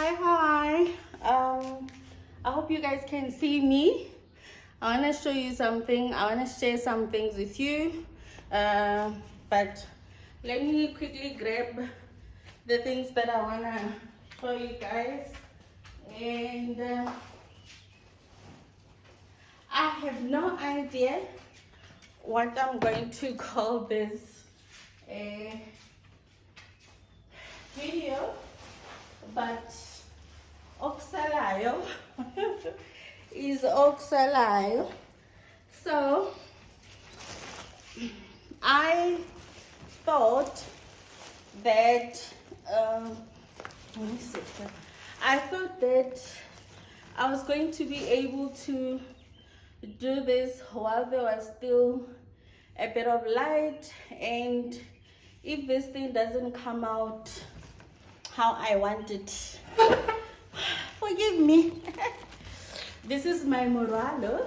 Hi. I hope you guys can see me. I want to show you something. I want to share some things with you. But let me quickly grab the things that I want to show you guys. And I have no idea what I'm going to call this video, but oxalayo is oxalayo. So I thought that let me see. I thought that I was going to be able to do this while there was still a bit of light, and if this thing doesn't come out how I want it, forgive me. This is my moralo.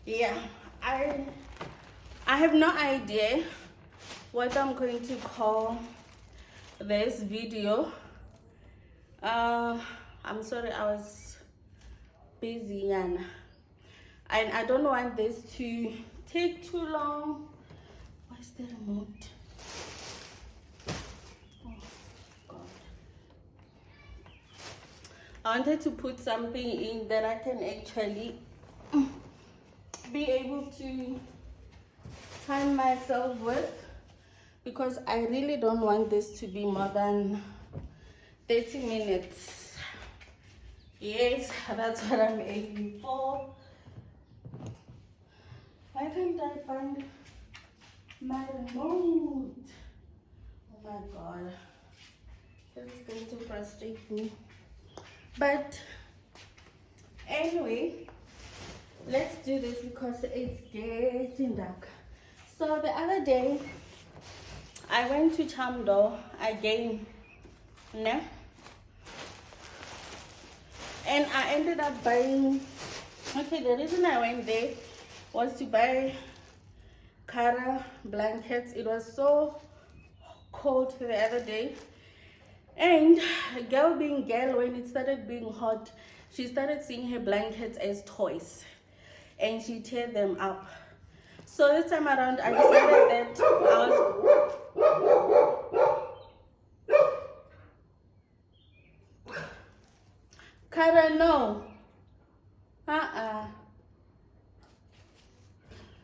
Yeah, I have no idea what I'm going to call this video. I'm sorry, I was busy and I don't want this to take too long. Where's the remote? Oh God. I wanted to put something in that I can actually be able to time myself with, because I really don't want this to be more than 30 minutes. Yes, that's what I'm aiming for. Why can't I find my remote? Oh my God, it's going to frustrate me. But anyway, let's do this because it's getting dark. So the other day, I went to Chamdo again, no? And I ended up buying, okay, the reason I went there was to buy Kara blankets. It was so cold the other day. And girl being girl, when it started being hot, she started seeing her blankets as toys. And she tear them up. So this time around, I decided that I was... Kara, no.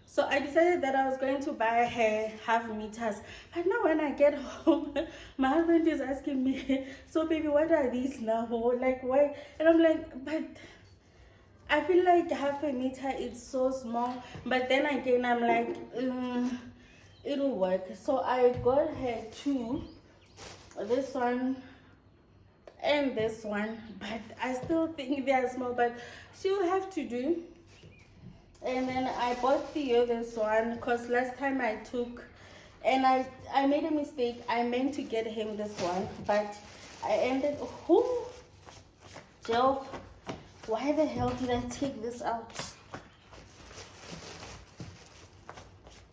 So I decided that I was going to buy her half meters. But now when I get home, my husband is asking me, so baby, what are these now? Like, why? And I'm like, but I feel like half a meter is so small. But then again, I'm like, it'll work. So I got her two, this one and this one. But I still think they are small, but she'll have to do. And then I bought Theo this one because last time I took, and I made a mistake. I meant to get him this one, but I ended, Jelf, why the hell did I take this out?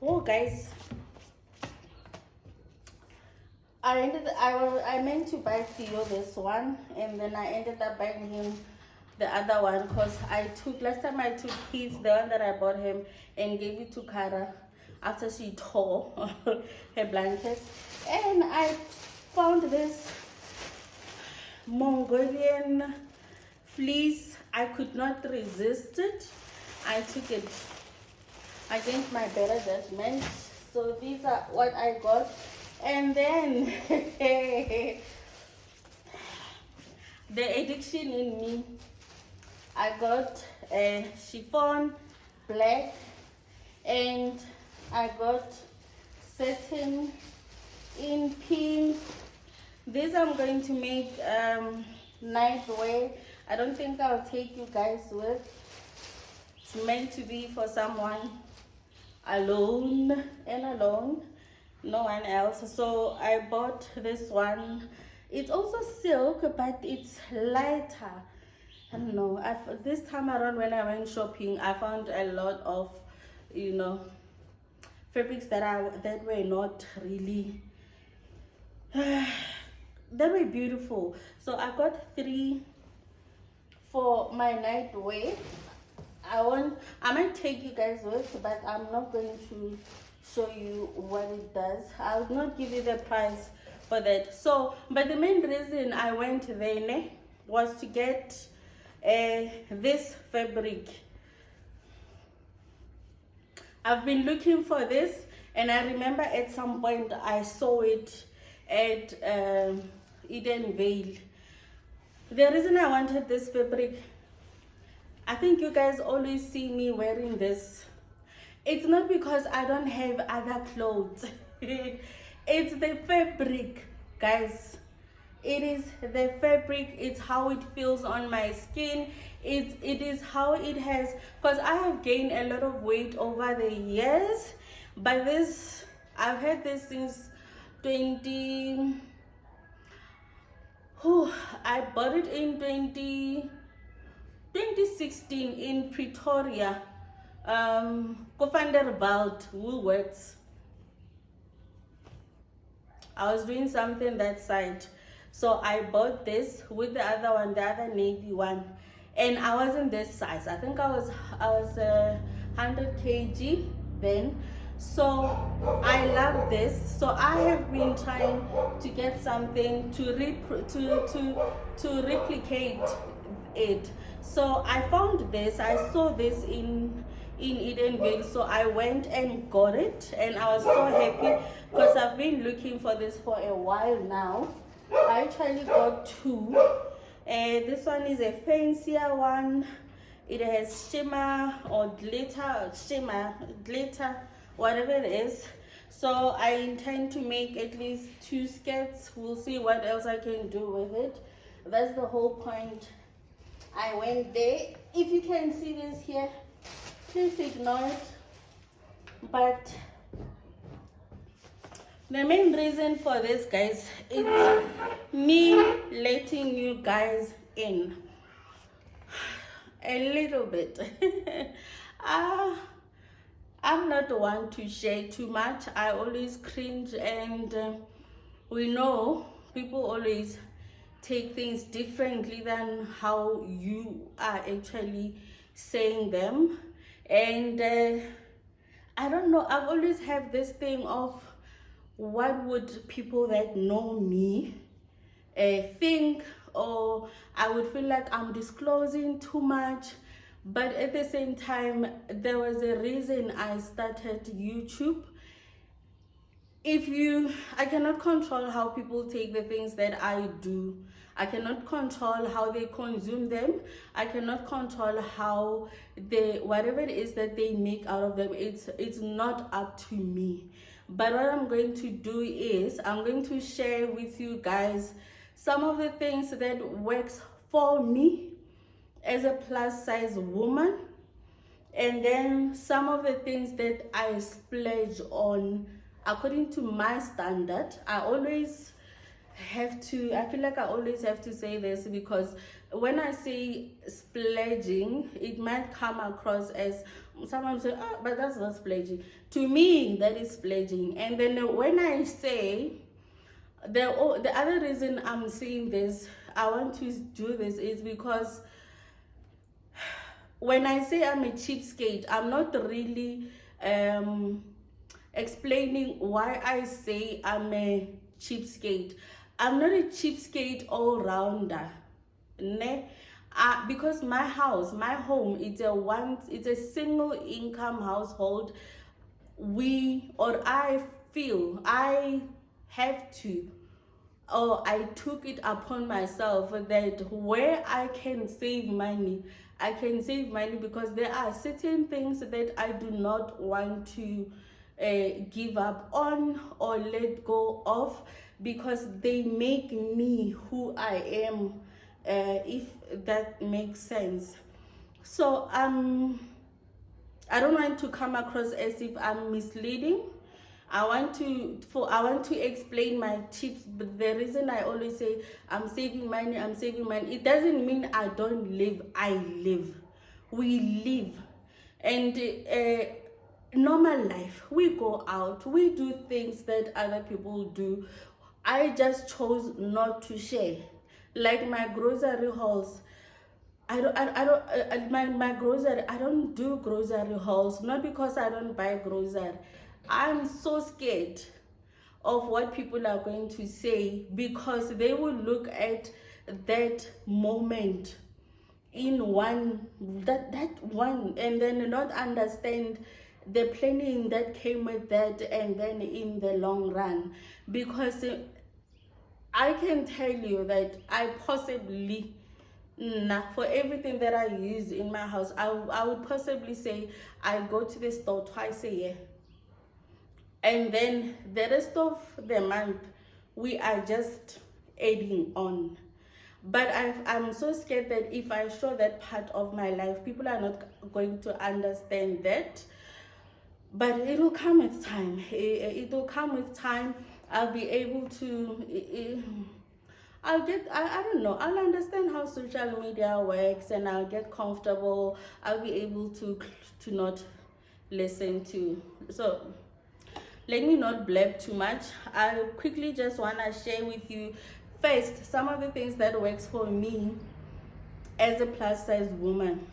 Oh guys, I meant to buy Theo this one, and then I ended up buying him the other one because last time I took his, the one that I bought him, and gave it to Kara after she tore her blanket. And I found this Mongolian fleece. I could not resist it. I took it against my better judgment. So these are what I got. And then the addiction in me, I got a chiffon black, and I got satin in pink. This I'm going to make night wear. I don't think I'll take you guys with. It's meant to be for someone alone and alone, no one else. So I bought this one. It's also silk, but it's lighter. I don't know. This time around when I went shopping, I found a lot of, fabrics that were not really they were beautiful. So I got 3 for my night wear. I might take you guys with, but I'm not going to show you what it does. I'll not give you the price for that. So, but the main reason I went there was to get this fabric. I've been looking for this, and I remember at some point I saw it at Eden Vale. The reason I wanted this fabric, I think you guys always see me wearing this. It's not because I don't have other clothes. It's the fabric, guys. It is the fabric. It's how it feels on my skin. It is how it has, because I have gained a lot of weight over the years. But this, I've had this since 20. I bought it in 2016 in Pretoria, Vanderbilt, Woolworths. I was doing something that side, so I bought this with the other one, the other navy one, and I wasn't this size. I think I was 100 kg then. So I love this. So I have been trying to get something to replicate it. So I found this. I saw this in Edenville, so I went and got it, and I was so happy because I've been looking for this for a while now. I actually got 2. This one is a fancier one. It has shimmer or glitter, whatever it is. So I intend to make at least 2 skirts. We'll see what else I can do with it. That's the whole point. I went there. If you can see this here, please ignore it. But the main reason for this, guys, is me letting you guys in a little bit. I'm not the one to share too much. I always cringe, and we know people always take things differently than how you are actually saying them. And I don't know, I've always had this thing of what would people that know me think, or I would feel like I'm disclosing too much. But at the same time, there was a reason I started YouTube. I cannot control how people take the things that I do. I cannot control how they consume them. I cannot control how whatever it is that they make out of them, it's not up to me. But what I'm going to do is I'm going to share with you guys some of the things that works for me as a plus size woman, and then some of the things that I splurge on according to my standard. I feel like I always have to say this, because when I say splurging, it might come across as someone say, oh, but that's not splurging. To me, that is splurging. And then when I say, the other reason I'm saying this, I want to do this, is because when I say I'm a cheapskate, I'm not really explaining why I say I'm a cheapskate. I'm not a cheapskate all-rounder, because my home, it's a single income household. I feel I have to, or I took it upon myself that where I can save money, I can save money, because there are certain things that I do not want to give up on or let go of, because they make me who I am, if that makes sense. So I don't want to come across as if I'm misleading. I want to explain my tips, but the reason I always say I'm saving money, it doesn't mean I don't live. I live. We live. And normal life, we go out, we do things that other people do. I just chose not to share. Like my grocery hauls, my grocery, I don't do grocery hauls, not because I don't buy grocery. I'm so scared of what people are going to say, because they will look at that moment in that one, and then not understand the planning that came with that, and then in the long run. Because I can tell you that I possibly, nah, for everything that I use in my house, I would possibly say I go to the store twice a year, and then the rest of the month we are just adding on. But I'm so scared that if I show that part of my life, people are not going to understand that. But it will come with time. It will come with time. I'll be able to, I don't know, I'll understand how social media works, and I'll get comfortable. I'll be able to not listen to. So let me not blab too much. I quickly just want to share with you first some of the things that works for me as a plus size woman.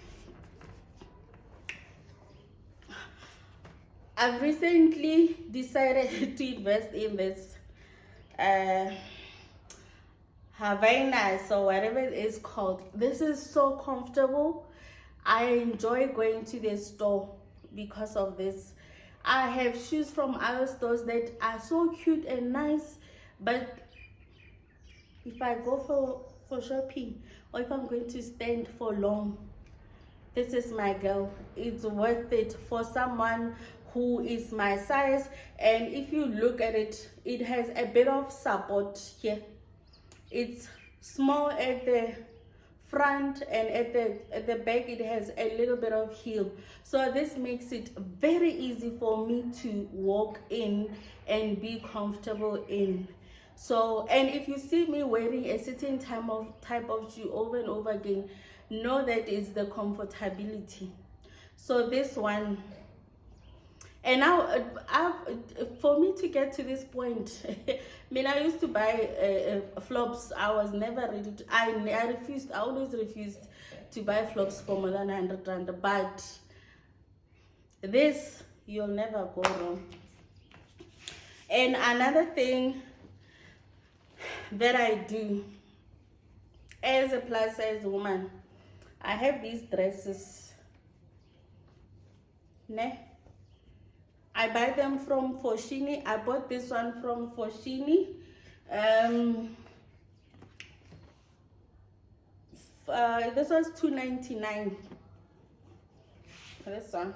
I've recently decided to invest in this Havainas, or whatever it is called. This is so comfortable. I enjoy going to the store because of this. I have shoes from other stores that are so cute and nice, but if I go for shopping, or if I'm going to stand for long, this is my girl. It's worth it for someone who is my size. And if you look at it, it has a bit of support here. It's small at the front, and at the back it has a little bit of heel, so this makes it very easy for me to walk in and be comfortable in. So, and if you see me wearing a certain type of shoe over and over again, know that it's the comfortability. So this one, and now for me to get to this point, I mean, I used to buy flops. I was never ready to, I refused, I always refused to buy flops for more than 100 rand. But this, you'll never go wrong. And another thing that I do as a plus size woman, I have these dresses. Ne? I buy them from Foschini. I bought this one from Foschini. This was $2.99. This one.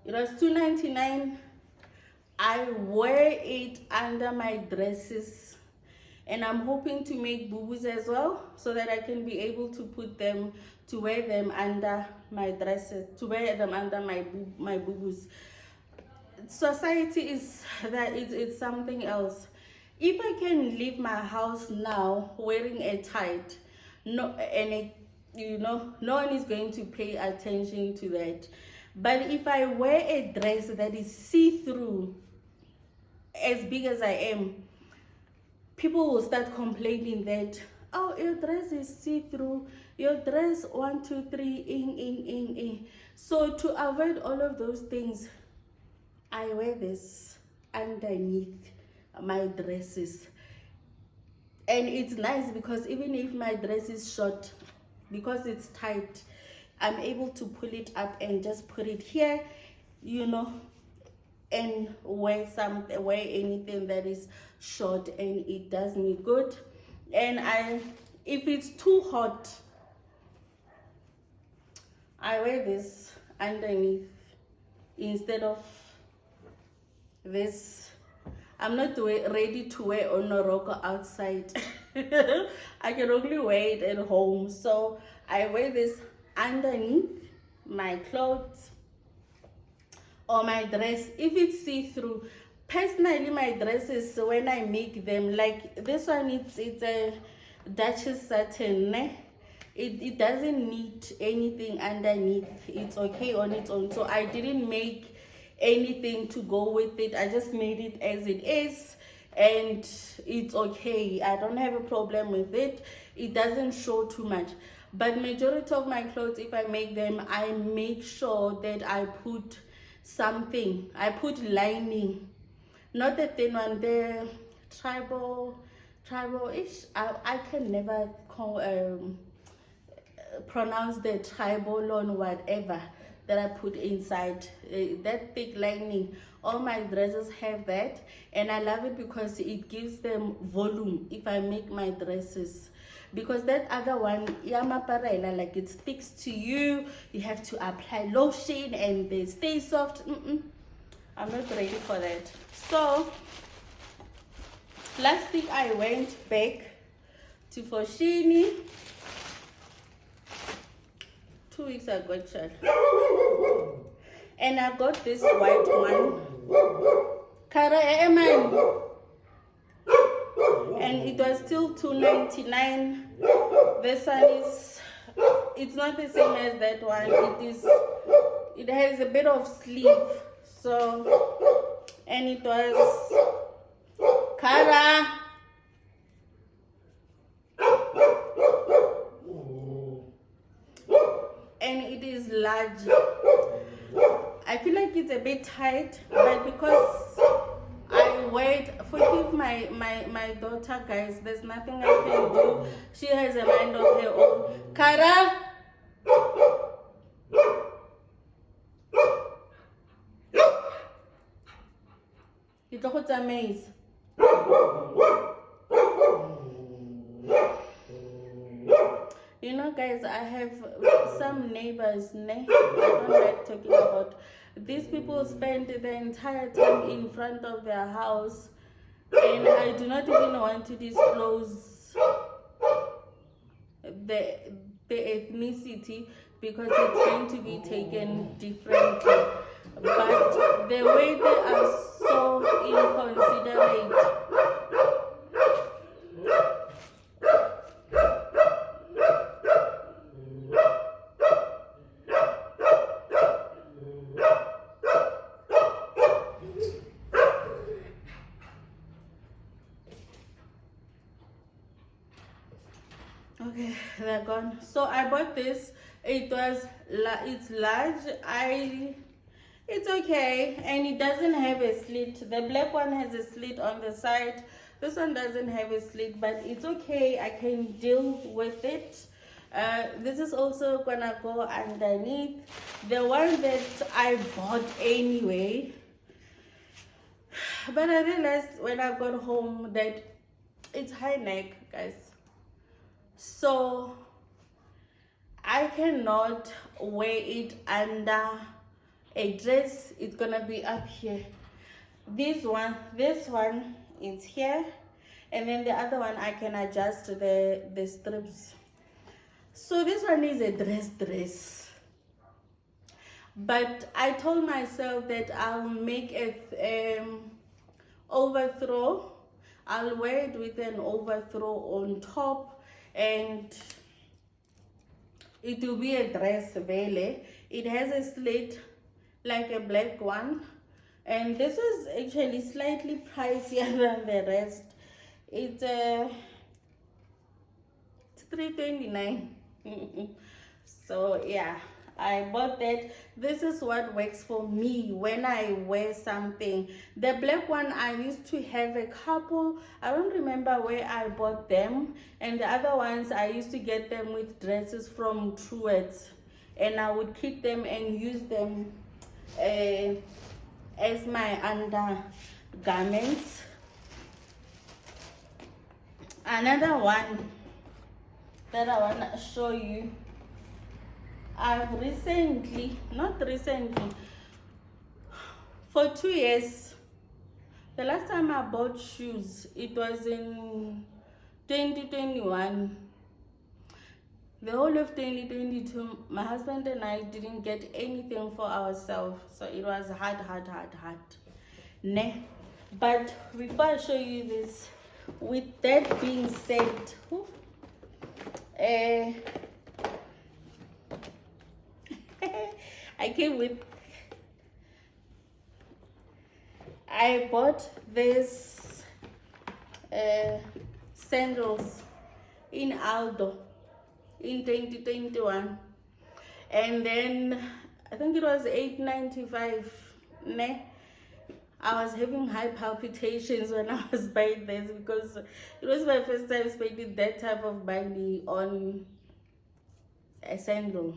It was $2.99. I wear it under my dresses, and I'm hoping to make boo-boos as well, so that I can be able to put them, to wear them under my dresses, to wear them under my boo-boos. Society is that it's something else. If I can leave my house now wearing a tight, no one is going to pay attention to that. But if I wear a dress that is see-through, as big as I am, people will start complaining that, oh, your dress is see-through, your dress 1 2 3 . So to avoid all of those things, I wear this underneath my dresses. And it's nice because even if my dress is short, because it's tight, I'm able to pull it up and just put it here, and wear anything that is short, and it does me good. And if it's too hot, I wear this underneath instead of this. I'm not ready to wear onoroko outside. I can only wear it at home, so I wear this underneath my clothes or my dress if it's see-through. Personally, my dresses, when I make them, like this one, it's a Duchess satin. It doesn't need anything underneath. It's okay on its own. So I didn't make anything to go with it. I just made it as it is. and it's okay. I don't have a problem with it. It doesn't show too much. But majority of my clothes, if I make them, I make sure that I put something. I put lining, not the thin one, the tribal-ish. I can never call pronounce the tribal on whatever that I put inside, that thick lining. All my dresses have that, and I love it because it gives them volume if I make my dresses. Because that other one, yamaparela, like it sticks to you, you have to apply lotion and they stay soft. I'm not ready for that. So last week I went back to Foschini. 2 weeks ago, actually. And I got this white one. Kara man. And it was still $2.99. This one is, it's not the same as that one. It has a bit of sleeve. So, and it was Kara. And it is large. I feel like it's a bit tight, but because I wear, forgive my daughter, guys, there's nothing I can do. She has a mind of her own. Kara, you talk to amaze. You know, guys, I have some neighbors, I don't like talking about. These people spend the entire time in front of their house, and I do not even want to disclose the ethnicity because it's going to be taken differently. But the way they are so inconsiderate. Okay, they're gone. So I bought this. It's large. It's okay, and it doesn't have a slit. The black one has a slit on the side. This one doesn't have a slit, but it's okay. I can deal with it. This is also gonna go underneath. The one that I bought anyway, but I realized when I got home that it's high neck, guys. So I cannot wear it under a dress. It's gonna be up here. This one is here, and then the other one I can adjust the strips. So this one is a dress, but I told myself that I'll make a overthrow. I'll wear it with an overthrow on top, and it will be a dress vele. It has a slit like a black one, and this is actually slightly pricier than the rest. It's $3.29. So yeah, I bought that. This is what works for me when I wear something. The black one, I used to have a couple. I don't remember where I bought them. And the other ones, I used to get them with dresses from Truett, and I would keep them and use them as my undergarments. Another one that I want to show you, I've not recently, for 2 years, the last time I bought shoes, it was in 2021. The whole of 2022, my husband and I didn't get anything for ourselves, so it was hard. Ne? But before I show you this, with that being said, I bought this sandals in Aldo in 2021, and then I think it was 895. Ne? I was having high palpitations when I was buying this because it was my first time spending that type of money on a sandal.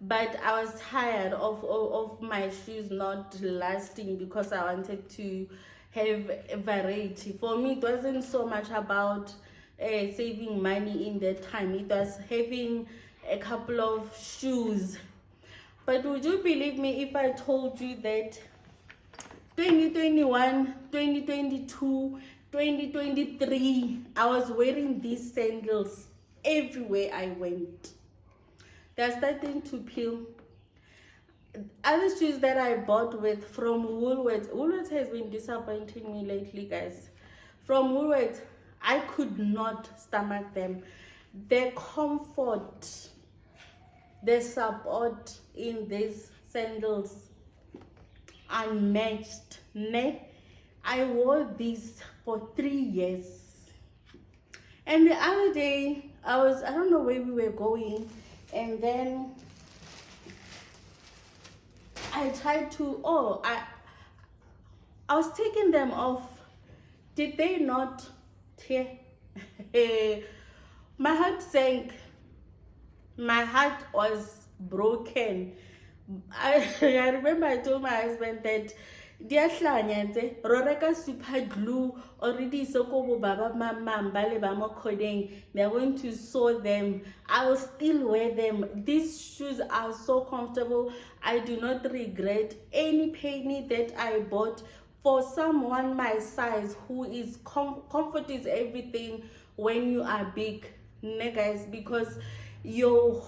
But I was tired of my shoes not lasting because I wanted to have a variety. For me, it wasn't so much about saving money in that time. It was having a couple of shoes. But would you believe me if I told you that 2021, 2022, 2023, I was wearing these sandals everywhere I went. They're starting to peel. Other shoes that I bought with from Woolworths has been disappointing me lately, guys. From Woolworths, I could not stomach them. The comfort, the support in these sandals, unmatched. I wore these for 3 years. And the other day, I don't know where we were going, and then I tried to, I was taking them off. Did they not tear? My heart sank. My heart was broken. I remember I told my husband that roreka super glue already soko baba mama bale ba mo coding. They're going to sew them. I will still wear them. These shoes are so comfortable. I do not regret any penny that I bought for someone my size who is comfort is everything when you are big, guys, because your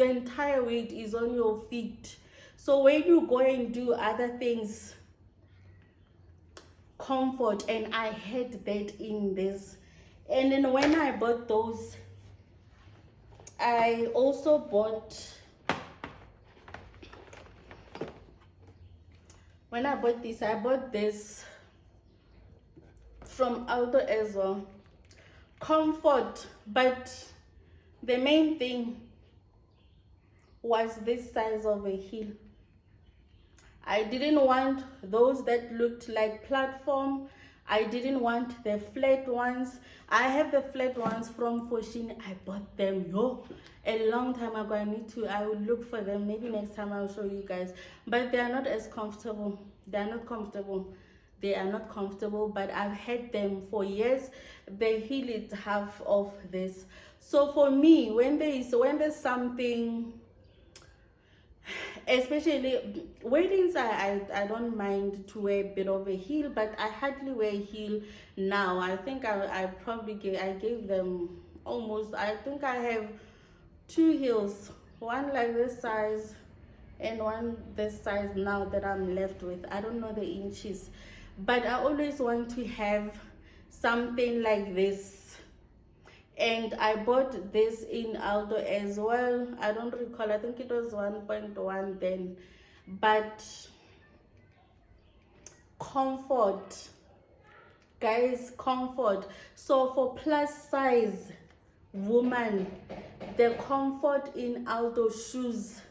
entire weight is on your feet. So when you go and do other things, comfort, and I had that in this. And then when I bought those, I also bought, when I bought this, I bought this from Aldo as well. Comfort, but the main thing was this size of a heel. I didn't want those that looked like platform. I didn't want the flat ones. I have the flat ones from Foshin. I bought them a long time ago. I will look for them. Maybe next time I'll show you guys. But they are not as comfortable. They are not comfortable. They are not comfortable, but I've had them for years. The heel is half of this. So for me, when there's something, especially weddings, I don't mind to wear a bit of a heel, but I hardly wear a heel now. I think I gave them almost, I think I have 2 heels, one like this size and one this size now that I'm left with. I don't know the inches, but I always want to have something like this. And I bought this in Aldo as well. I don't recall, I think it was 1.1 then. But comfort, guys, comfort. So for plus size woman, the comfort in Aldo shoes,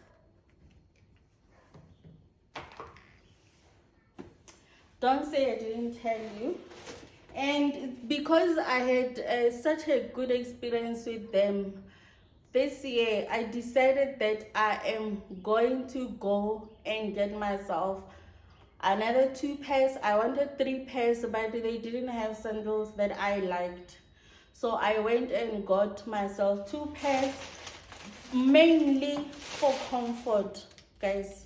don't say I didn't tell you. And because I had such a good experience with them this year, I decided that I am going to go and get myself another 2 pairs. I wanted 3 pairs, but they didn't have sandals that I liked. So I went and got myself 2 pairs, mainly for comfort, guys.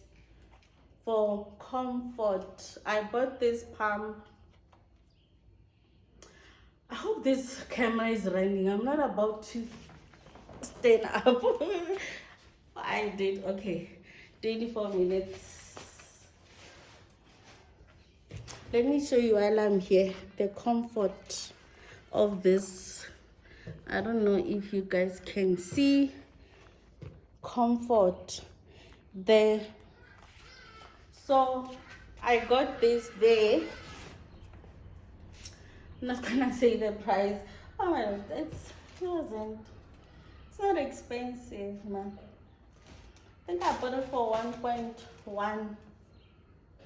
For comfort. I bought this palm. I hope this camera is running. I'm not about to stand up. I did. Okay, 24 minutes. Let me show you while I'm here the comfort of this. I don't know if you guys can see comfort there. So I got this there. I'm not gonna say the price. Oh my god, it's not expensive, man. I think I bought it for 1.1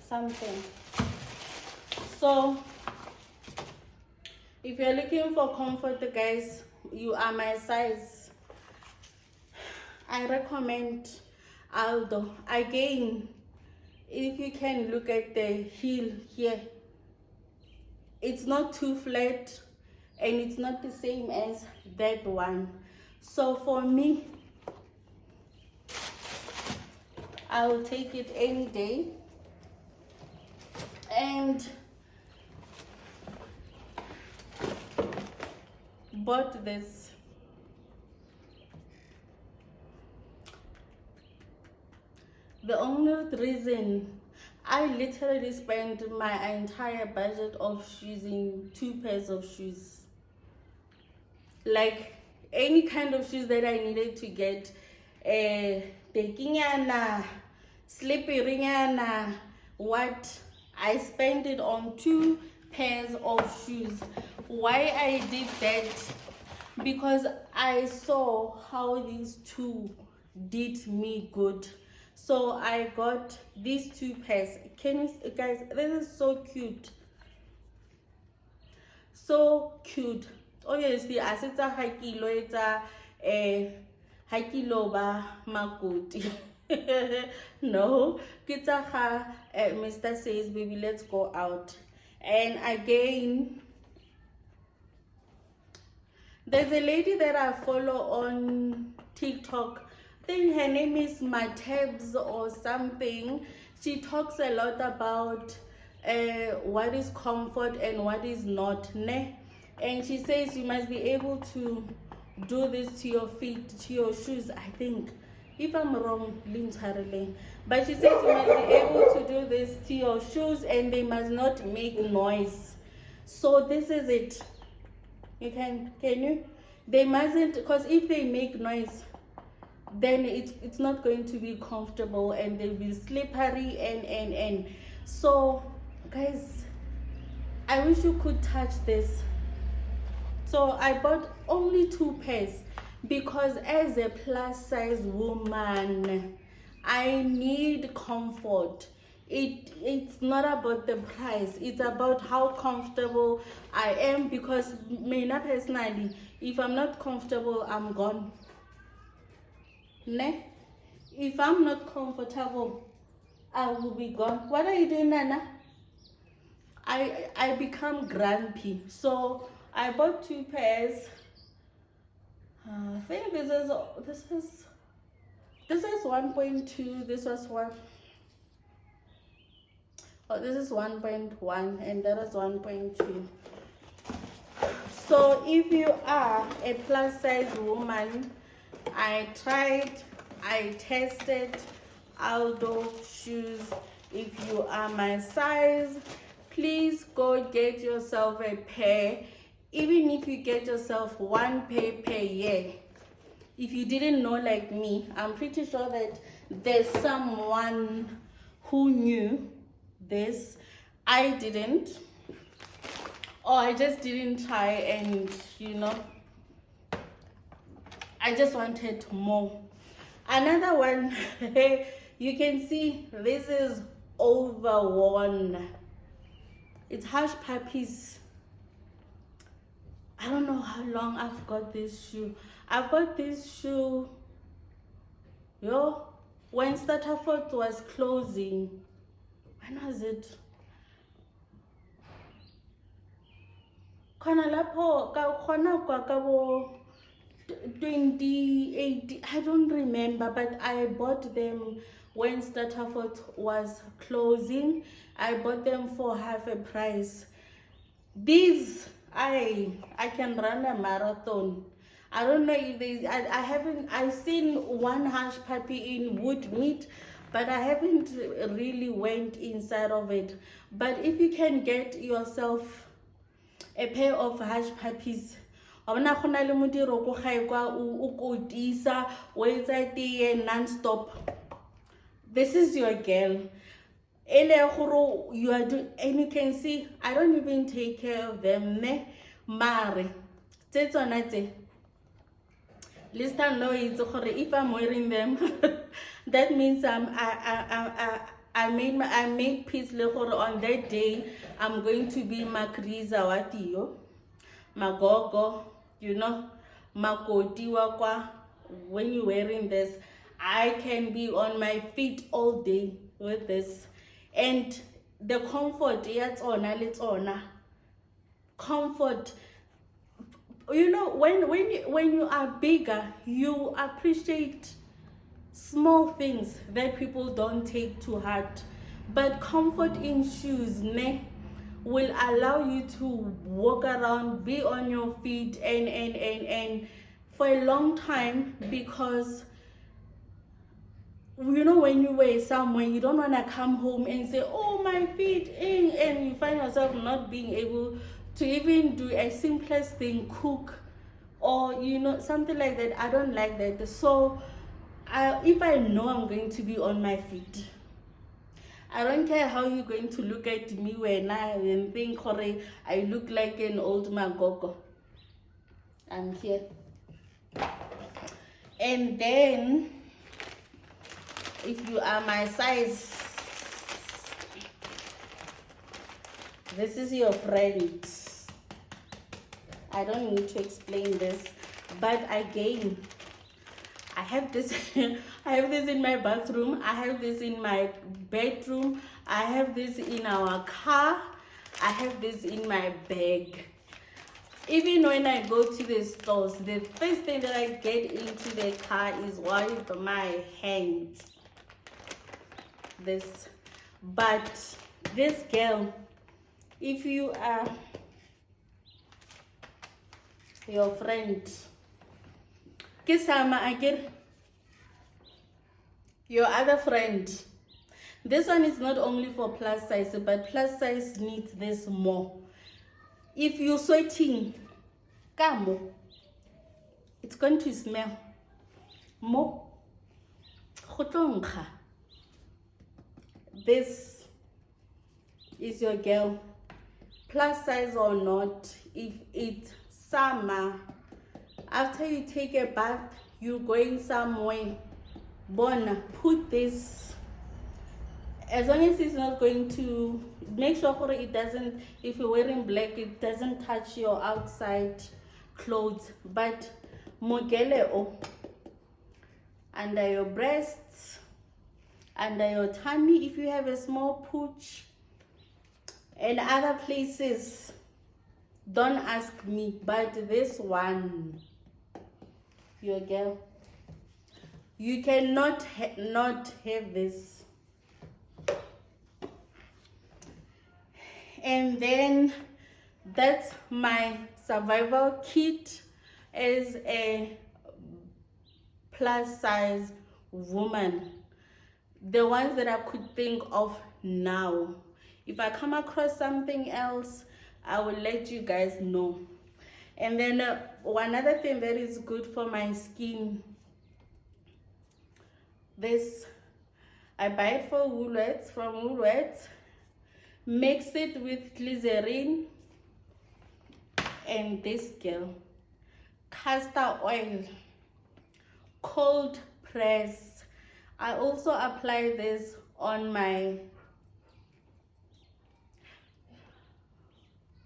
something. So if you're looking for comfort, guys, you are my size, I recommend Aldo. Again, if you can look at the heel here, it's not too flat and it's not the same as that one. So for me, I will take it any day. And bought this. The only reason I literally spent my entire budget of shoes in 2 pairs of shoes. Like any kind of shoes that I needed to get, tekinyana, slipperyana, what, I spent it on 2 pairs of shoes. Why I did that? Because I saw how these 2 did me good. So I got these 2 pairs. Can you guys, this is so cute. So cute. Obviously, as it's a high kilo, it's a high kilo ba makoti. No, kita Mr. says, baby, let's go out. And again, there's a lady that I follow on TikTok. I think her name is Matabs or something. She talks a lot about what is comfort and what is not, ne? And she says you must be able to do this to your feet, to your shoes. I think, if I'm wrong, but she says you must be able to do this to your shoes and they must not make noise. So this is it. You can you? They mustn't, because if they make noise, then it's not going to be comfortable and they'll be slippery and so guys, I wish you could touch this. So I bought only 2 pairs because as a plus size woman, I need comfort. It's not about the price, it's about how comfortable I am, because me personally, if I'm not comfortable, I'm gone. Ne? If I'm not comfortable, I will be gone. What are you doing, Nana? I become grumpy. So I bought 2 pairs. I think this is 1.2. This was one. Oh, this is 1.1 and that is 1.2. So if you are a plus size woman, I tested Aldo shoes. If you are my size, please go get yourself a pair. Even if you get yourself 1 pair per year. If you didn't know like me, I'm pretty sure that there's someone who knew this. I didn't, or I just didn't try, and I just wanted more. Another one, you can see this is overworn. It's Hush Puppies. I don't know how long I've got this shoe. I got this shoe when Starterford was closing. When was it? Khona lapho khona kwa 2018, I don't remember, but I bought them when Starterford was closing. I bought them for half a price. These, I can run a marathon. I don't know if I've seen one Hush Puppy in wood meat, but I haven't really went inside of it. But if you can get yourself a pair of Hush Puppies, non-stop, this is your girl. You are doing, and you can see I don't even take care of them. Ne mare. This time no, it's if I'm wearing them, that means I made peace on that day. I'm going to be Makriza Watiyo, Magogo, Makoti Wakwa. When you're wearing this, I can be on my feet all day with this. And the comfort, it's on comfort. When you are bigger, you appreciate small things that people don't take to heart. But comfort in shoes will allow you to walk around, be on your feet, and for a long time, because when you wear somewhere, you don't want to come home and say, oh, my feet, and you find yourself not being able to even do a simplest thing, cook, or something like that. I don't like that. So if I know I'm going to be on my feet, I don't care how you're going to look at me when I think I look like an old magogo. I'm here. And then if you are my size, this is your friend. I don't need to explain this, but again, I have this I have this in my bathroom, I have this in my bedroom, I have this in our car, I have this in my bag. Even when I go to the stores, the first thing that I get into the car is with my hands. But this girl, if you are your friend, Kisama Agir, your other friend, this one is not only for plus size, but plus size needs this more. If you're sweating, kamo, it's going to smell more. This is your girl, plus size or not. If it's summer, after you take a bath, you're going somewhere, Bona, put this, as long as it's not going to, make sure it doesn't, if you're wearing black, it doesn't touch your outside clothes. But mogeleo, under your breasts, under your tummy, if you have a small pooch, and other places, don't ask me, but this one, your girl, you cannot not have this. And then that's my survival kit as a plus size woman, the ones that I could think of now. If I come across something else, I will let you guys know. And then one other thing that is good for my skin, this, I buy it from Woolworths, mix it with glycerin, and this girl, castor oil, cold press. I also apply this on my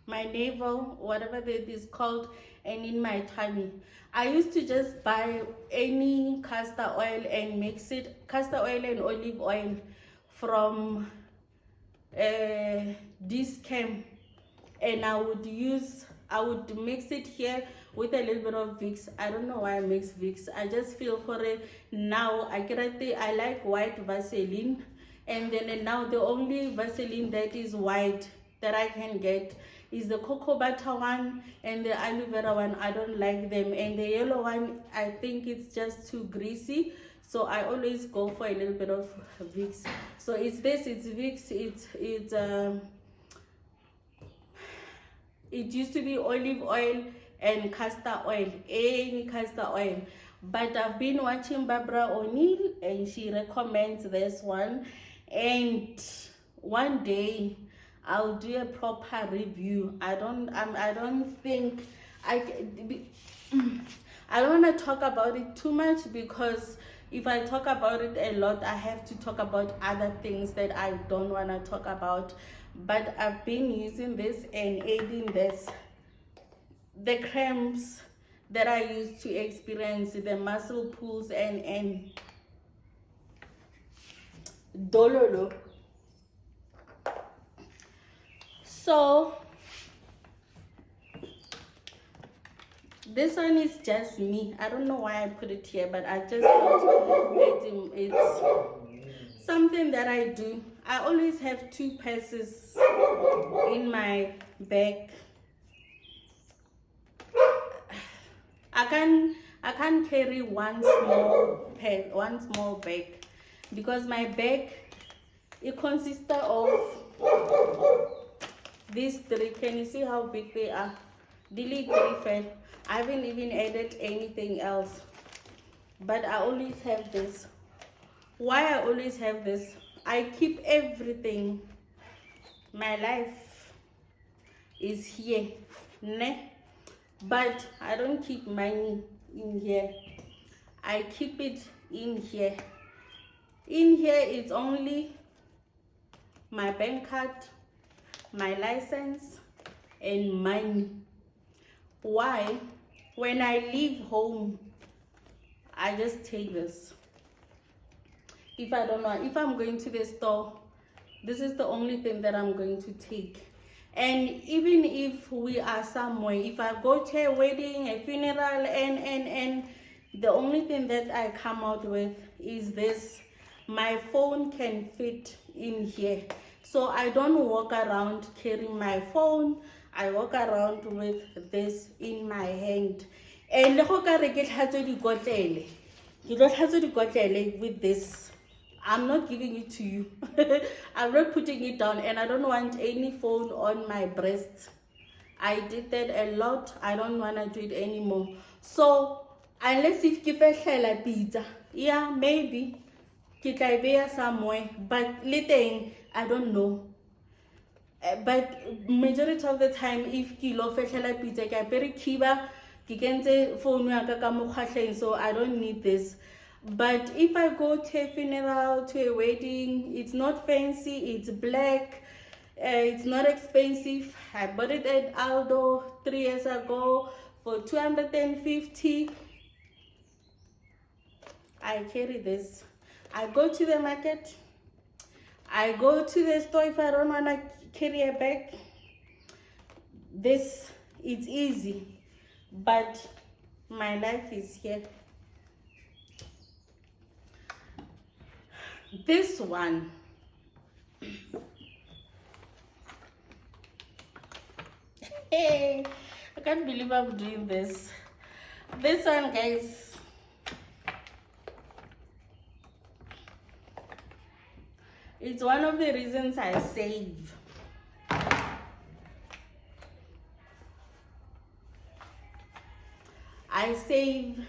navel, whatever that is called, and in my tummy. I used to just buy any castor oil and mix it, castor oil and olive oil from this camp, and I would mix it here with a little bit of Vicks. I don't know why I mix Vicks. I just feel for it now. I like white Vaseline, and then now the only Vaseline that is white that I can get is the cocoa butter one and the aloe vera one. I don't like them, and the yellow one, I think it's just too greasy, so I always go for a little bit of Vicks. So it's Vicks, it used to be olive oil and castor oil, any castor oil, but I've been watching Barbara O'Neill and she recommends this one, and one day I'll do a proper review. I don't think I I don't want to talk about it too much, because if I talk about it a lot, I have to talk about other things that I don't want to talk about. But I've been using this and aiding this. The cramps that I used to experience, the muscle pulls and dololo. So this one is just me. I don't know why I put it here, but I just thought it's something that I do. I always have 2 purses in my bag. I can't carry one small bag, because my bag, it consists of these 3. Can you see how big they are? Delete 3 fat. I haven't even added anything else, but I always have this. Why I always have this? I keep everything. My life is here, ne? But I don't keep money in here. I keep it in here. In here it's only my bank card, my license, and money. Why? When I leave home, I just take this. If I don't know, if I'm going to the store, this is the only thing that I'm going to take. And even if we are somewhere, if I go to a wedding, a funeral, and the only thing that I come out with is this. My phone can fit in here. So I don't walk around carrying my phone. I walk around with this in my hand. And with this. I'm not giving it to you. I'm not putting it down, and I don't want any phone on my breast. I did that a lot. I don't want to do it anymore. So unless if you pizza, yeah, maybe kitaibeya somewhere, but later I don't know. But majority of the time, if kilo fehlela pizza, I very kiba, kikente phone ya ka mo, so I don't need this. But if I go to a funeral, to a wedding, it's not fancy, it's black, it's not expensive. I bought it at Aldo 3 years ago for 250. I carry this. I go to the market, I go to the store if I don't want to carry a bag. This, it's easy, but my life is here. This one, hey, I can't believe I'm doing this. This one, guys, it's one of the reasons I save. I save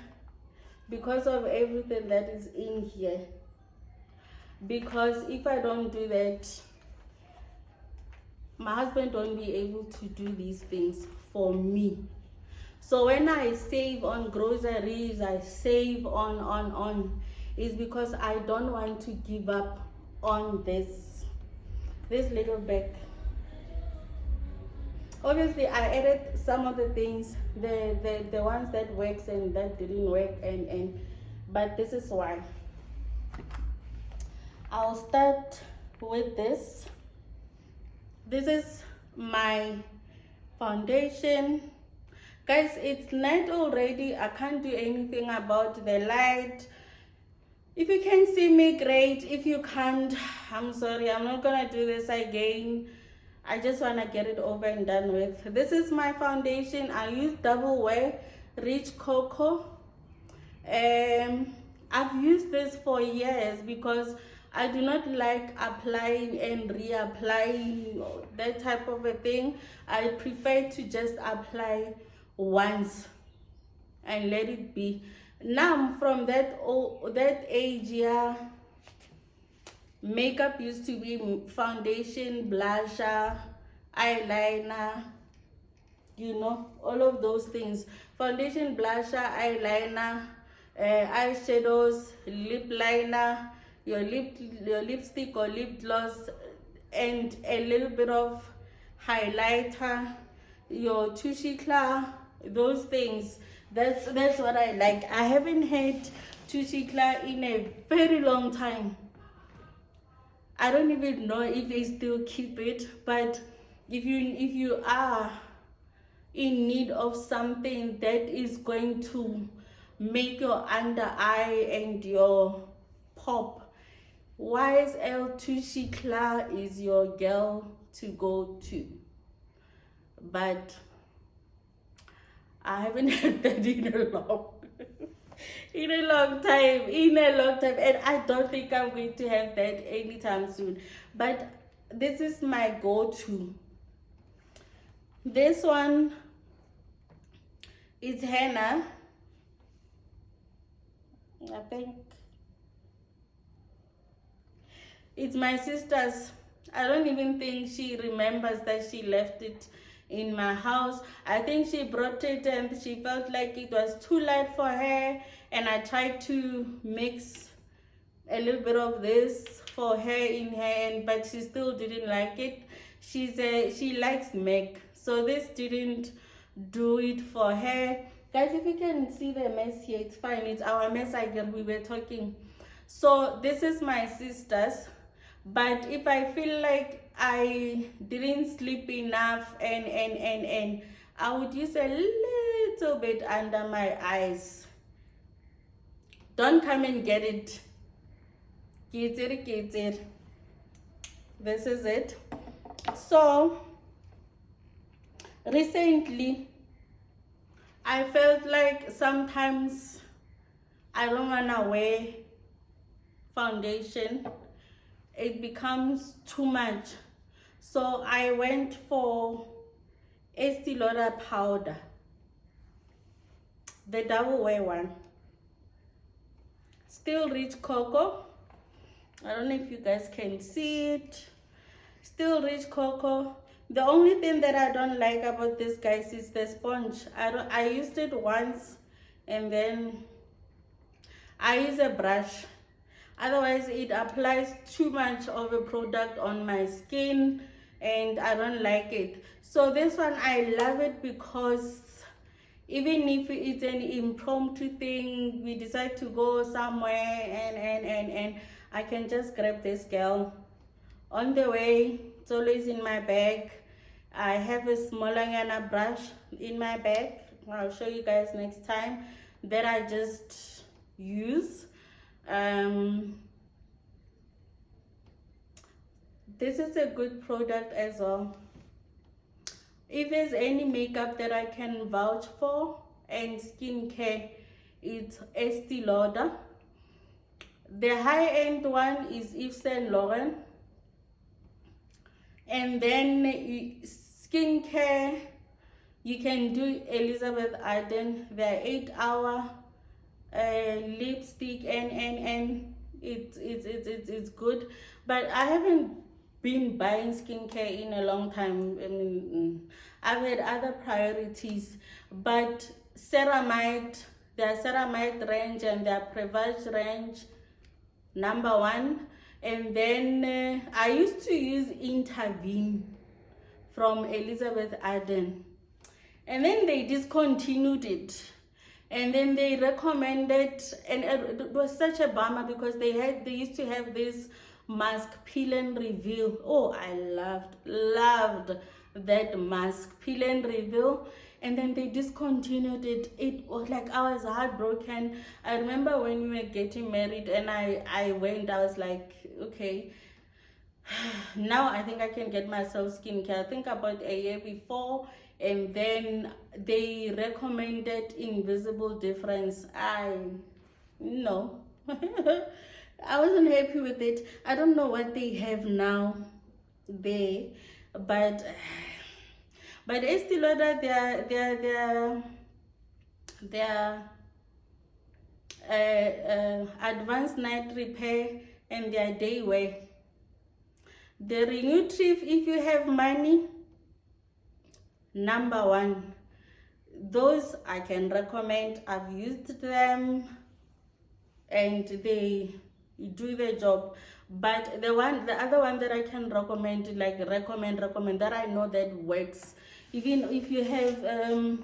because of everything that is in here. Because if I don't do that, my husband won't be able to do these things for me. So when I save on groceries, I save on, is because I don't want to give up on this little bag. Obviously I added some of the things, the ones that works and that didn't work, and but this is why. I'll start with this. This is my foundation. Guys, it's night already. I can't do anything about the light. If you can see me, great. If you can't, I'm sorry. I'm not gonna do this again. I just want to get it over and done with. This is my foundation. I use Double Wear Rich Cocoa. I've used this for years because I do not like applying and reapplying, that type of a thing. I prefer to just apply once and let it be. Now I'm from that age, yeah. Makeup used to be foundation, blusher, eyeliner, all of those things. Foundation, blusher, eyeliner, eyeshadows, lip liner, your lipstick or lip gloss, and a little bit of highlighter, your tushy claw, those things. That's what I like. I haven't had tushy claw in a very long time. I don't even know if they still keep it, but if you are in need of something that is going to make your under eye and your pop, YSL Tushy Claw is your girl to go to. But I haven't had that in a long time, and I don't think I'm going to have that anytime soon. But this is my go-to. This one is henna. I think it's my sister's. I don't even think she remembers that she left it in my house. I think she brought it and she felt like it was too light for her, and I tried to mix a little bit of this for her in her end, but she still didn't like it. She likes MAC, so this didn't do it for her. Guys, if you can see the mess here, it's fine. It's our mess. I guess we were talking. So this is my sister's, but if I feel like I didn't sleep enough and I would use a little bit under my eyes. Don't come and get it. Get it. This is it. So recently I felt like sometimes I don't want to wear foundation. It becomes too much. So I went for Estee Lauder powder, the double wear one. Still rich cocoa. I don't know if you guys can see it. Still rich cocoa. The only thing that I don't like about this, guys, is the sponge. I used it once and then I use a brush. Otherwise it applies too much of a product on my skin and I don't like it. So this one I love it because even if it's an impromptu thing, we decide to go somewhere and I can just grab this girl on the way. It's always in my bag. I have a smaller Yana brush in my bag. I'll show you guys next time, that I just use. This is a good product as well. If there's any makeup that I can vouch for and skincare, it's Estee Lauder. The high-end one is Yves Saint Laurent. And then skincare, you can do Elizabeth Arden. They're 8-hour lipstick and it's good. But I haven't been buying skincare in a long time. I mean, I've had other priorities, but ceramide, their ceramide range and their Prevage range, #1. And then I used to use Intervene from Elizabeth Arden, and then they discontinued it. And then they recommended, and it was such a bummer because they used to have this mask peel and reveal. Oh, I loved that mask peel and reveal. And then they discontinued it. It was like I was heartbroken. I remember when we were getting married and I went, I was like, okay, now I think I can get myself skincare. I think about a year before, and then they recommended Invisible Difference. No. I wasn't happy with it. I don't know what they have now there, but Estee Lauder, their advanced night repair and their day wear, The Renew Trip, if you have money, number one. Those I can recommend. I've used them and they do their job. But the other one that I can recommend, like recommend that I know that works, even if you have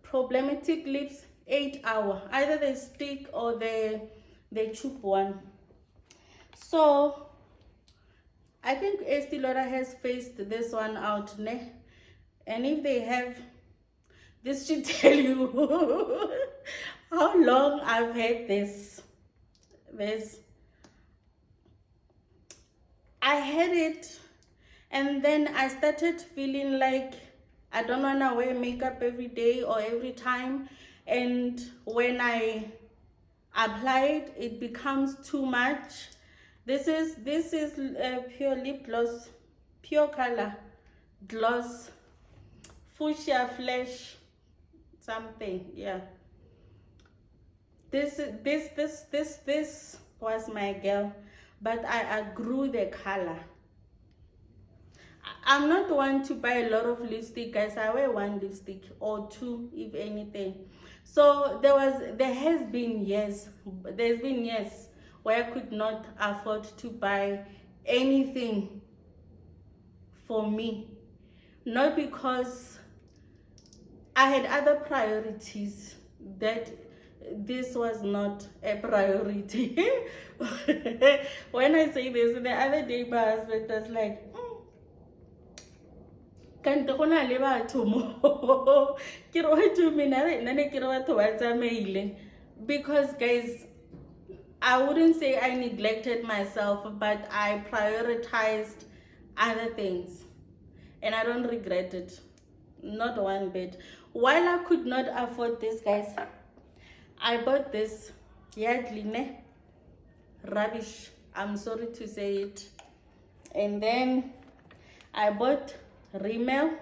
problematic lips, 8 hour, either the stick or the tube one. So I think Estee Lauder has phased this one out, ne? And if they have, this should tell you how long I've had this. I had it, and then I started feeling like I don't want to wear makeup every day or every time. And when I apply it, it becomes too much. This is pure lip gloss, pure color gloss, fuchsia flesh something, yeah. This was my girl, but I outgrew the color. I'm not one to buy a lot of lipstick, guys. I wear one lipstick or two, if anything. So there's been years where I could not afford to buy anything for me. Not because I had other priorities, that this was not a priority. When I say this, the other day my husband was like, kanti go na le batho mo ke re what do you mean nna ne ke re batho ba tsamaile? Because guys, I wouldn't say I neglected myself, but I prioritized other things, and I don't regret it, not one bit. While I could not afford this, guys, I bought this Yardley rubbish, I'm sorry to say it. And then I bought Rimmel.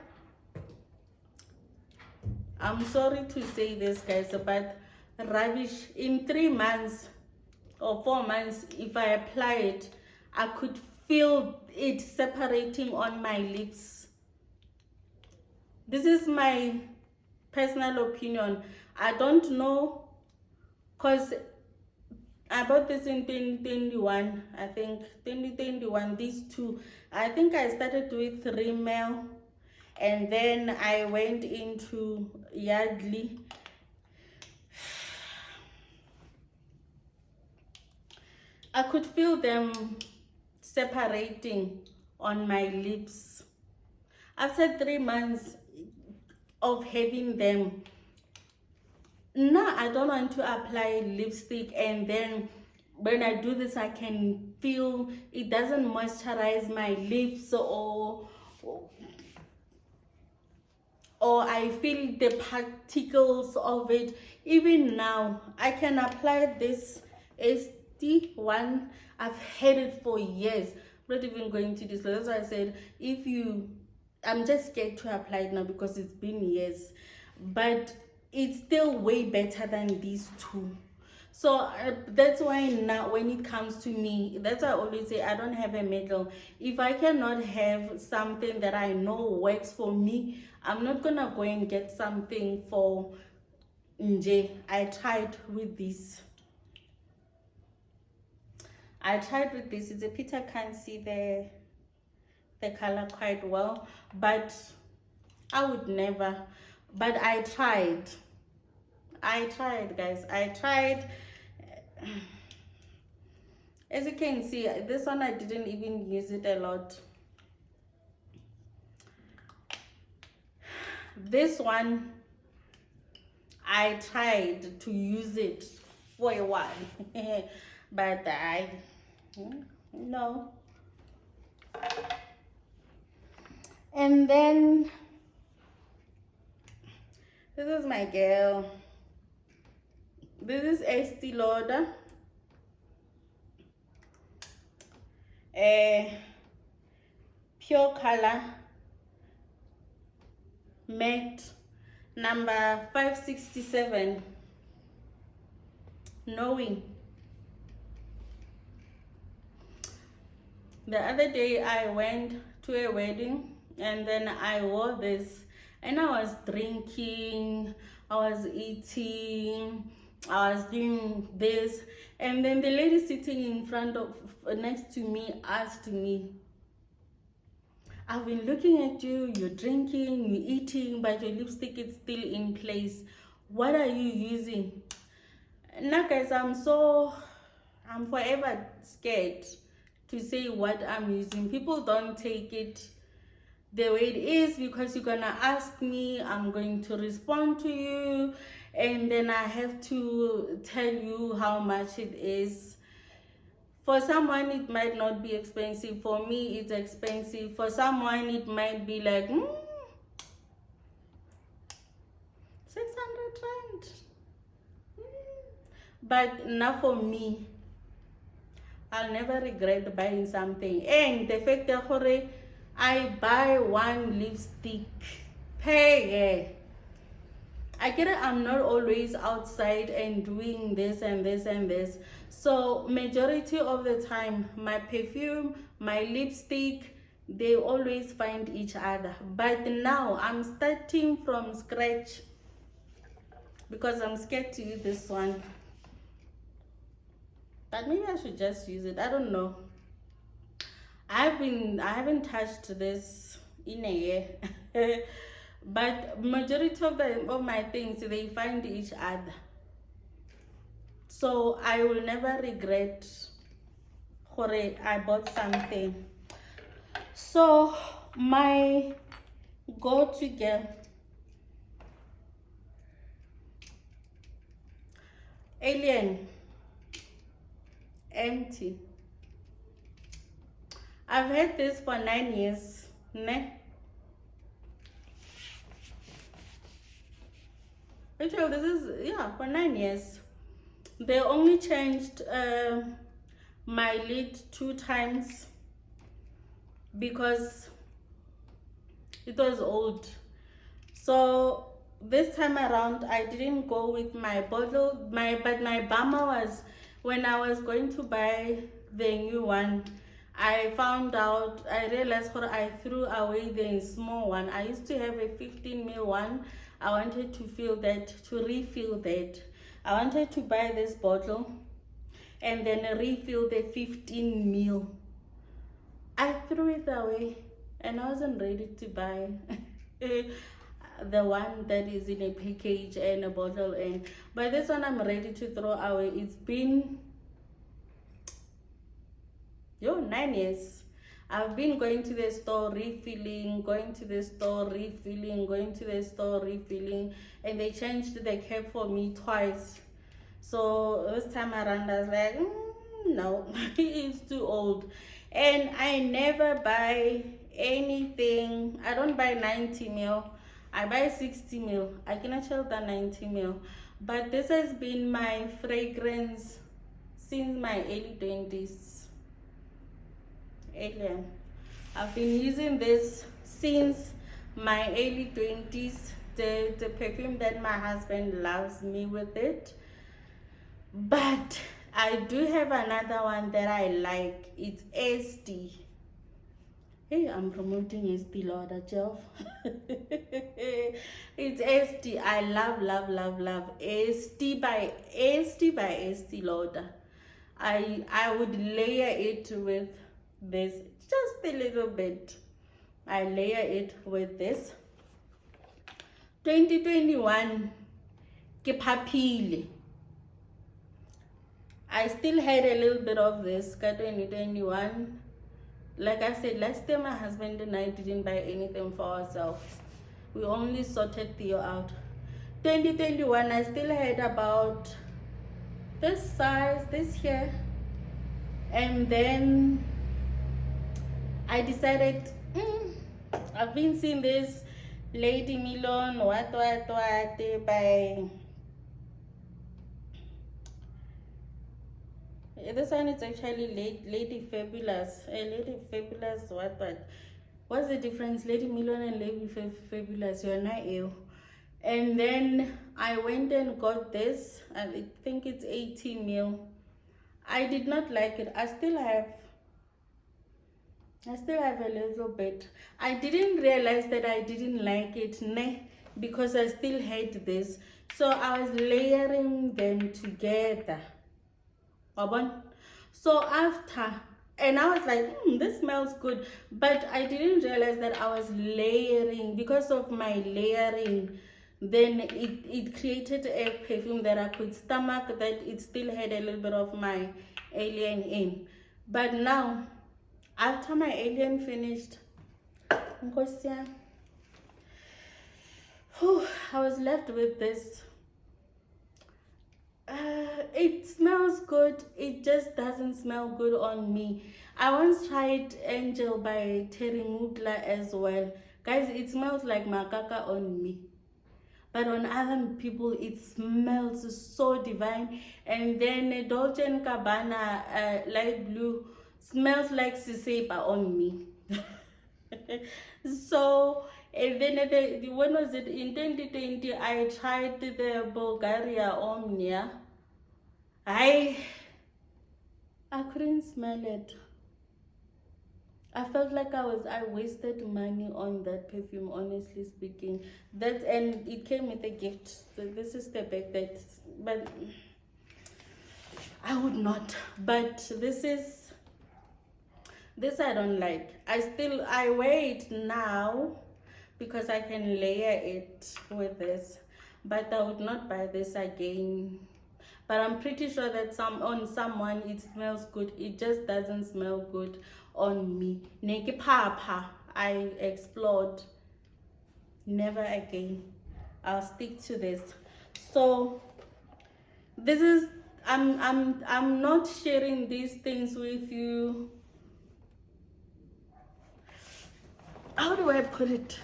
I'm sorry to say this, guys, but rubbish. In 3 months or 4 months, if I apply it, I could feel it separating on my lips. This is my personal opinion. I don't know, because I bought this in 2021, I think 2021, these two. I think I started with Rimmel, and then I went into Yardley. I could feel them separating on my lips. After 3 months of having them, no, I don't want to apply lipstick and then when I do this I can feel it doesn't moisturize my lips, or I feel the particles of it. Even now I can apply this ST1. I've had it for years. I'm not even going to disclose. That's why I said, I'm just scared to apply it now because it's been years, but it's still way better than these two. So that's why now when it comes to me, that's why I always say I don't have a medal. If I cannot have something that I know works for me, I'm not gonna go and get something for nje. I tried with this. It's a pity I can't see the color quite well, but I would never. But I tried, guys. I tried. As you can see, this one I didn't even use it a lot. This one I tried to use it for a while but no. And then this is my girl. This is Estee Lauder. Pure color matte number 567. Knowing The other day I went to a wedding and then I wore this and I was drinking, I was eating, I was doing this, and then the lady sitting in front of next to me asked me, I've been looking at you, you're drinking, you're eating, but your lipstick is still in place. What are you using? Now guys, I'm forever scared to say what I'm using. People don't take it the way it is because you're gonna ask me, I'm going to respond to you, and then I have to tell you how much it is. For someone it might not be expensive, for me it's expensive, for someone it might be like 600 rand. But not for me, I'll never regret buying something. And the fact that I buy one lipstick, pay. I get it, I'm not always outside and doing this and this and this. So majority of the time, my perfume, my lipstick, they always find each other. But now I'm starting from scratch because I'm scared to use this one. But maybe I should just use it. I don't know. I haven't touched this in a year. But majority of my things, they find each other. So I will never regret I bought something. So my go-to girl, Alien, Empty. I've had this for 9 years. Ne? Actually, this is, yeah, for 9 years. They only changed my lid 2 times because it was old. So this time around I didn't go with my bottle, but my bummer was when I was going to buy the new one. I realized I threw away the small one. I used to have a 15 ml one. I wanted to refill that. I wanted to buy this bottle and then refill the 15 ml. I threw it away and I wasn't ready to buy the one that is in a package and a bottle, and but this one I'm ready to throw away. It's been 9 years. I've been going to the store refilling, going to the store refilling, going to the store refilling, and they changed the cap for me twice. So this time around I was like, no, it's too old. And I never buy anything. I don't buy 90 ml. I buy 60 ml. I can actually do 90 ml. But this has been my fragrance since my early 20s. Alien. I've been using this since my early 20s. The perfume that my husband loves me with it. But I do have another one that I like. It's SD. Hey, I'm promoting SD Lauder, Jeff. It's SD. I love SD by SD Lauder. I would layer it with this just a little bit. I layer it with this. 2021 ke phaphile. I still had a little bit of this 2021. Like I said, last year my husband and I didn't buy anything for ourselves. We only sorted Theo out. 2021, I still had about this size, this here. And then I decided, I've been seeing this Lady Milon, what, by... This one is actually Lady Fabulous. Lady Fabulous, what? What's the difference? Lady Milon and Lady Fabulous, you're not ill. And then I went and got this, and I think it's 18 ml. I did not like it. I still have I still have a little bit. I didn't realize that I didn't like it, because I still hate this. So I was layering them together. Wabon? So after, and I was like, this smells good. But I didn't realize that I was layering. Because of my layering, then it created a perfume that I could stomach, that it still had a little bit of my alien in. But now, after my alien finished, Nkosi yami, I was left with this. It smells good. It just doesn't smell good on me. I once tried Angel by Terry Mugla as well. Guys, it smells like makaka on me. But on other people, it smells so divine. And then Dolce & Gabbana light blue smells like sisepa on me. So, and then when was it? In 2020, I tried the Bulgaria Omnia. I couldn't smell it. I felt like I wasted money on that perfume, honestly speaking. And it came with a gift. So this is the bag but I would not. But this I don't like. I wear it now because I can layer it with this. But I would not buy this again. But I'm pretty sure that on someone it smells good. It just doesn't smell good on me. Neki papa, I explored. Never again. I'll stick to this. So this is I'm not sharing these things with you. How do I put it?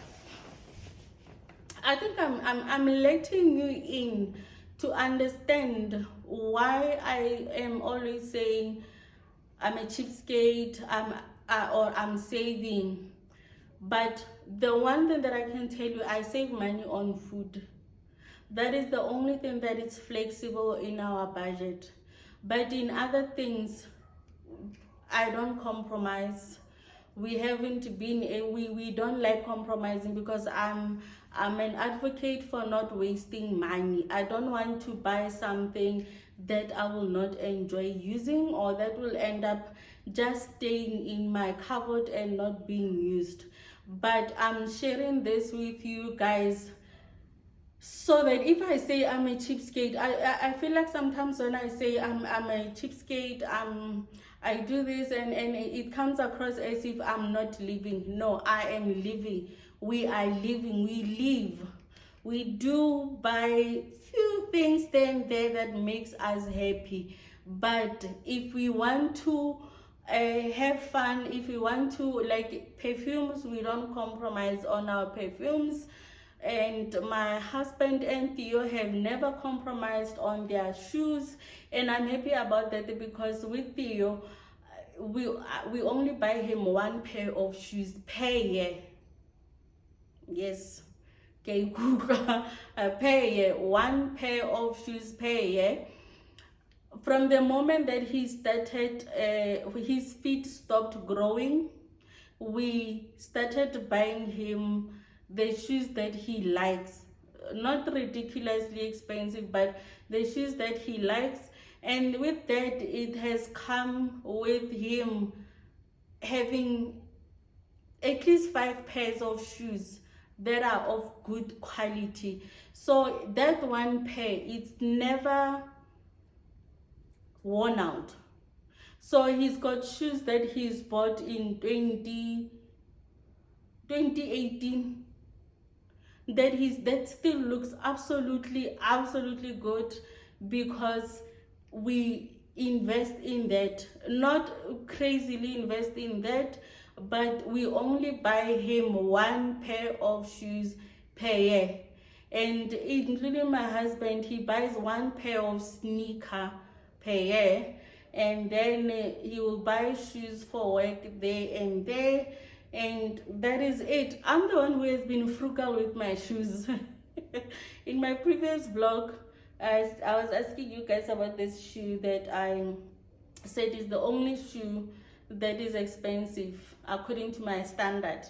I think I'm letting you in to understand why I am always saying I'm a cheapskate, or I'm saving. But the one thing that I can tell you, I save money on food. That is the only thing that is flexible in our budget. But in other things, I don't compromise. We haven't been we don't like compromising, because I'm an advocate for not wasting money. I don't want to buy something that I will not enjoy using, or that will end up just staying in my cupboard and not being used. But I'm sharing this with you guys so that if I say I'm a cheapskate, I feel like sometimes when I say I'm a cheapskate, I do this, and it comes across as if I'm not living. No, I am living. We are living. We live. We do buy few things then there that makes us happy. But if we want to have fun, if we want to, like perfumes, we don't compromise on our perfumes. And my husband and Theo have never compromised on their shoes, and I'm happy about that, because with Theo, we only buy him one pair of shoes per year. Yes, okay, per year, one pair of shoes per year. From the moment that he started, his feet stopped growing, we started buying him the shoes that he likes. Not ridiculously expensive, but the shoes that he likes. And with that, it has come with him having at least 5 pairs of shoes that are of good quality. So that one pair, it's never worn out. So he's got shoes that he's bought in 2018 that still looks absolutely good, because we invest in that. Not crazily invest in that, but we only buy him one pair of shoes per year. And including my husband, he buys one pair of sneaker per year, and then he will buy shoes for work there and there, and that is it. I'm the one who has been frugal with my shoes. In my previous vlog, I was asking you guys about this shoe that I said is the only shoe that is expensive. according to my standard.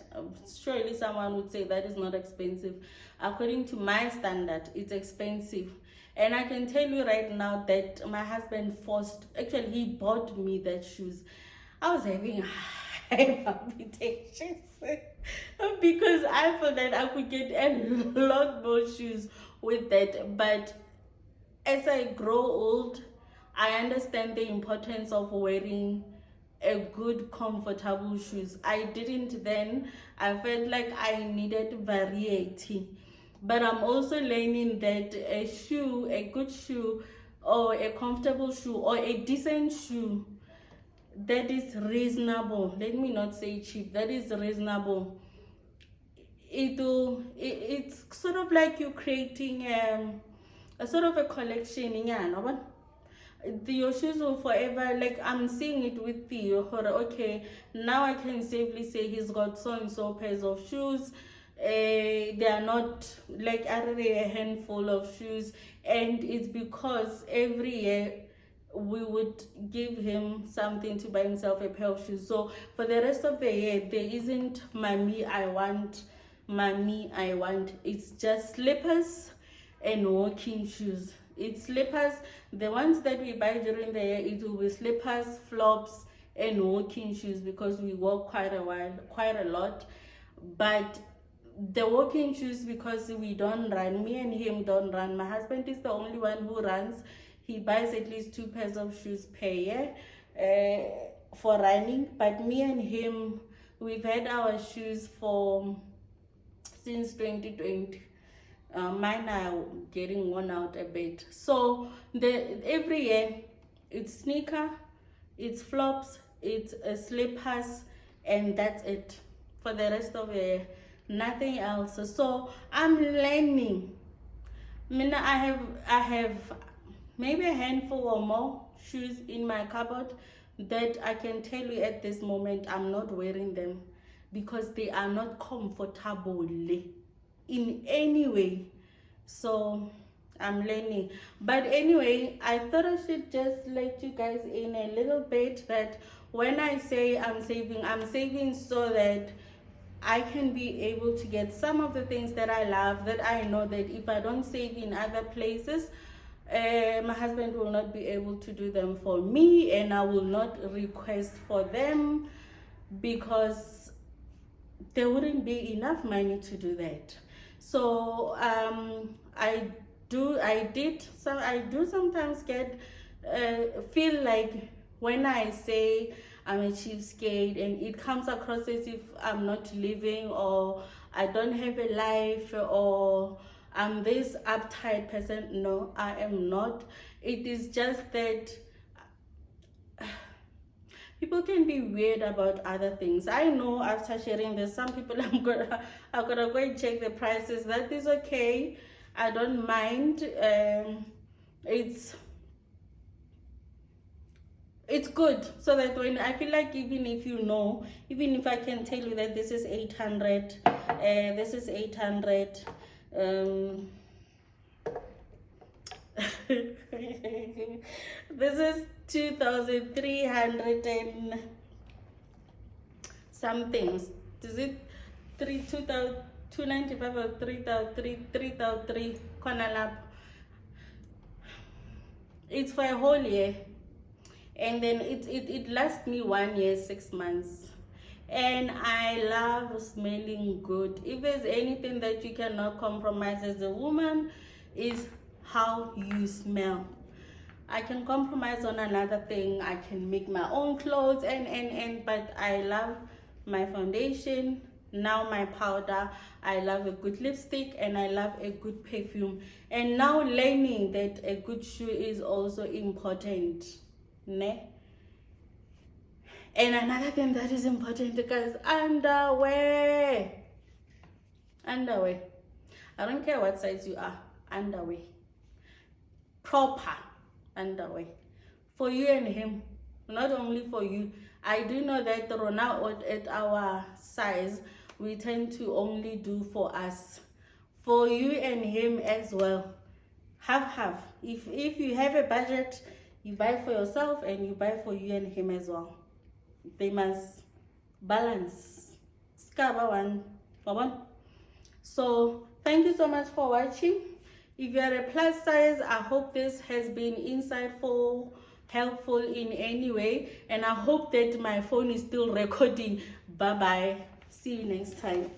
Surely someone would say that is not expensive. According to my standard, it's expensive. And I can tell you right now that my husband actually he bought me that shoes. I was having high palpitations because I felt that I could get a lot more shoes with that. But as I grow old, I understand the importance of wearing a good comfortable shoes. I didn't then. I felt like I needed variety, but I'm also learning that a good shoe, or a comfortable shoe, or a decent shoe that is reasonable, let me not say cheap, that is reasonable, it's sort of like you're creating a sort of a collection, yeah. Your shoes will forever, like I'm seeing it with Theo. Okay, now I can safely say he's got so and so pairs of shoes. They are not like a handful of shoes, and it's because every year we would give him something to buy himself a pair of shoes. So for the rest of the year, there isn't mommy I want. It's just slippers and walking shoes. It's slippers. The ones that we buy during the year, it will be slippers, flops, and walking shoes, because we walk quite a lot. But the walking shoes, because we don't run, me and him don't run. My husband is the only one who runs. He buys at least 2 pairs of shoes per year for running. But me and him, we've had our shoes since 2020. Mine are getting worn out a bit. So every year, it's sneaker, it's flops, it's slippers, and that's it for the rest of the year. Nothing else. So I'm learning. I have maybe a handful or more shoes in my cupboard that I can tell you at this moment I'm not wearing them because they are not comfortable in any way. So I'm learning. But anyway, I thought I should just let you guys in a little bit that when I say I'm saving so that I can be able to get some of the things that I love, that I know that if I don't save in other places, my husband will not be able to do them for me, and I will not request for them because there wouldn't be enough money to do that. So I do sometimes get feel like when I say I'm a cheapskate and it comes across as if I'm not living, or I don't have a life, or I'm this uptight person. No, I am not. It is just that people can be weird about other things. I know after sharing this, some people I'm gonna go and check the prices. That is okay. I don't mind. It's good, so that when I feel like, even if I can tell you that this is 800, this is 800, this is 2,300 and something. Is it 2,295 or 3,003 Konalap? It's for a whole year, and then it lasts me 1 year 6 months. And I love smelling good. If there's anything that you cannot compromise as a woman, is how you smell. I can compromise on another thing. I can make my own clothes but I love my foundation, now my powder. I love a good lipstick, and I love a good perfume. And now learning that a good shoe is also important, ne? And another thing that is important, because underwear. I don't care what size you are. Underwear. Proper underwear. For you and him. Not only for you. I do know that Rona, at our size, we tend to only do for us. For you and him as well. Half. If you have a budget, you buy for yourself and you buy for you and him as well. They must balance. Skaba one. Wabon? So thank you so much for watching. If you are a plus size, I hope this has been insightful, helpful in any way, and I hope that my phone is still recording. Bye bye. See you next time.